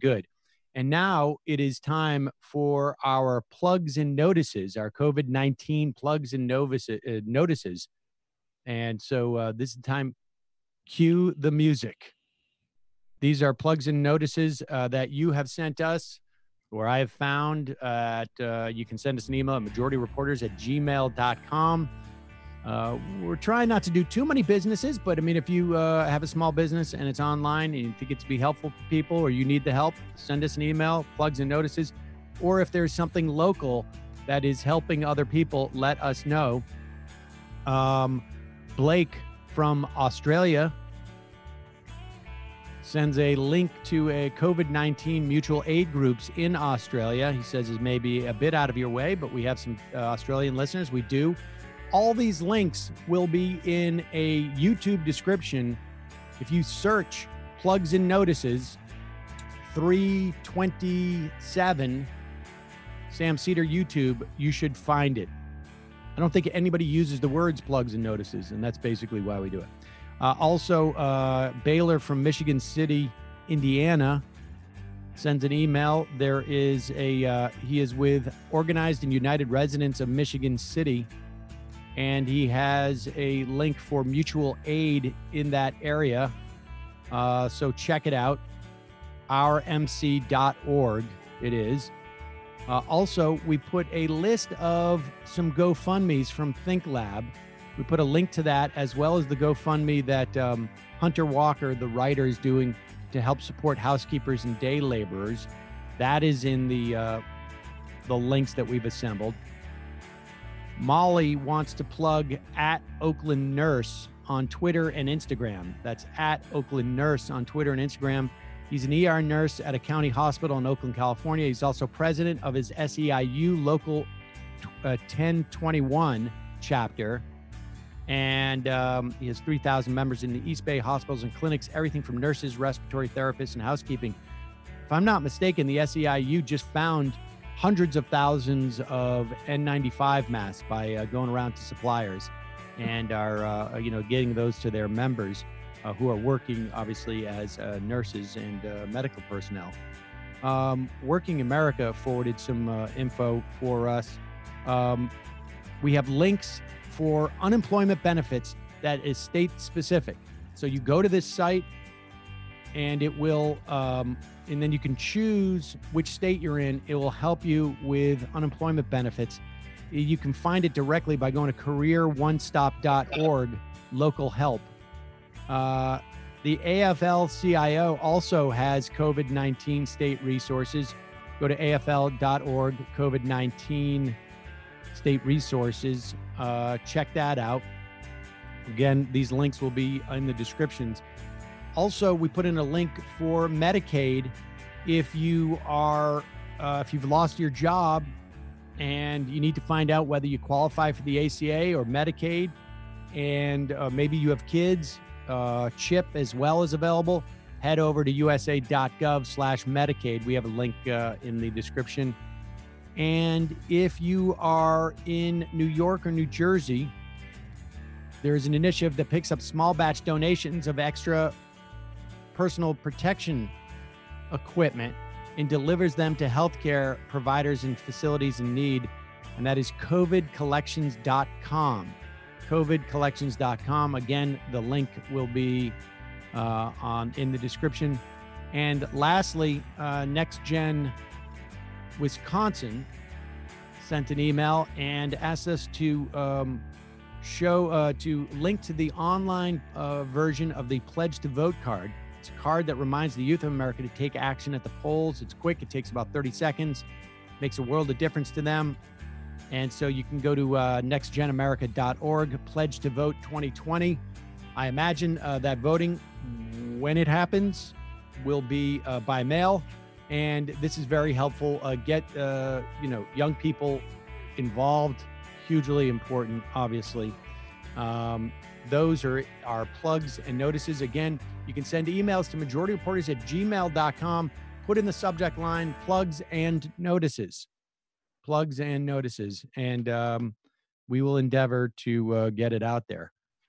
good. And now it is time for our plugs and notices, our COVID-19 plugs and notices. And so this is the time. Cue the music. These are plugs and notices that you have sent us, or I have found. You can send us an email at majorityreporters@gmail.com. We're trying not to do too many businesses, but I mean, if you have a small business and it's online and you think it's be helpful for people, or you need the help, send us an email, plugs and notices. Or if there's something local that is helping other people, let us know. Blake from Australia sends a link to a COVID-19 mutual aid groups in Australia. He says is maybe a bit out of your way, but we have some Australian listeners. We do. All these links will be in a YouTube description. If you search plugs and notices 327 Sam Seder YouTube, you should find it. I don't think anybody uses the words plugs and notices, and that's basically why we do it. Also, Baylor from Michigan City, Indiana, sends an email. There is he is with Organized and United Residents of Michigan City, and he has a link for mutual aid in that area. So check it out, rmc.org it is. Also, we put a list of some GoFundMes from ThinkLab. We put a link to that, as well as the GoFundMe that Hunter Walker, the writer, is doing to help support housekeepers and day laborers. That is in the links that we've assembled. Molly wants to plug at Oakland Nurse on Twitter and Instagram. That's at Oakland Nurse on Twitter and Instagram. He's an ER nurse at a county hospital in Oakland, California. He's also president of his SEIU Local 1021 chapter. And he has 3,000 members in the East Bay hospitals and clinics, everything from nurses, respiratory therapists, and housekeeping. If I'm not mistaken, the SEIU just found hundreds of thousands of N95 masks by going around to suppliers, and are getting those to their members who are working obviously as nurses and medical personnel. Working America forwarded some info for us. We have links for unemployment benefits that is state specific. So you go to this site and it will, and then you can choose which state you're in. It will help you with unemployment benefits. You can find it directly by going to careeronestop.org, local help. The AFL-CIO also has COVID-19 state resources. Go to afl.org, COVID-19 state resources. Check that out. Again, these links will be in the descriptions. Also, we put in a link for Medicaid. If you are, if you've lost your job and you need to find out whether you qualify for the ACA or Medicaid, and maybe you have kids, CHIP as well is available. Head over to usa.gov/Medicaid. We have a link in the description. And if you are in New York or New Jersey, there's an initiative that picks up small batch donations of extra personal protection equipment and delivers them to healthcare providers and facilities in need. And that is covidcollections.com. covidcollections.com. Again, the link will be in the description. And lastly, Next Gen Wisconsin sent an email and asked us to to link to the online version of the Pledge to Vote card. It's a card that reminds the youth of America to take action at the polls. It's quick. It takes about 30 seconds. Makes a world of difference to them. And so you can go to nextgenamerica.org, Pledge to Vote 2020. I imagine that voting, when it happens, will be by mail. And this is very helpful. Get young people involved. Hugely important, obviously. Those are our plugs and notices. Again, you can send emails to majorityreporters@gmail.com. Put in the subject line, plugs and notices. Plugs and notices. And we will endeavor to get it out there.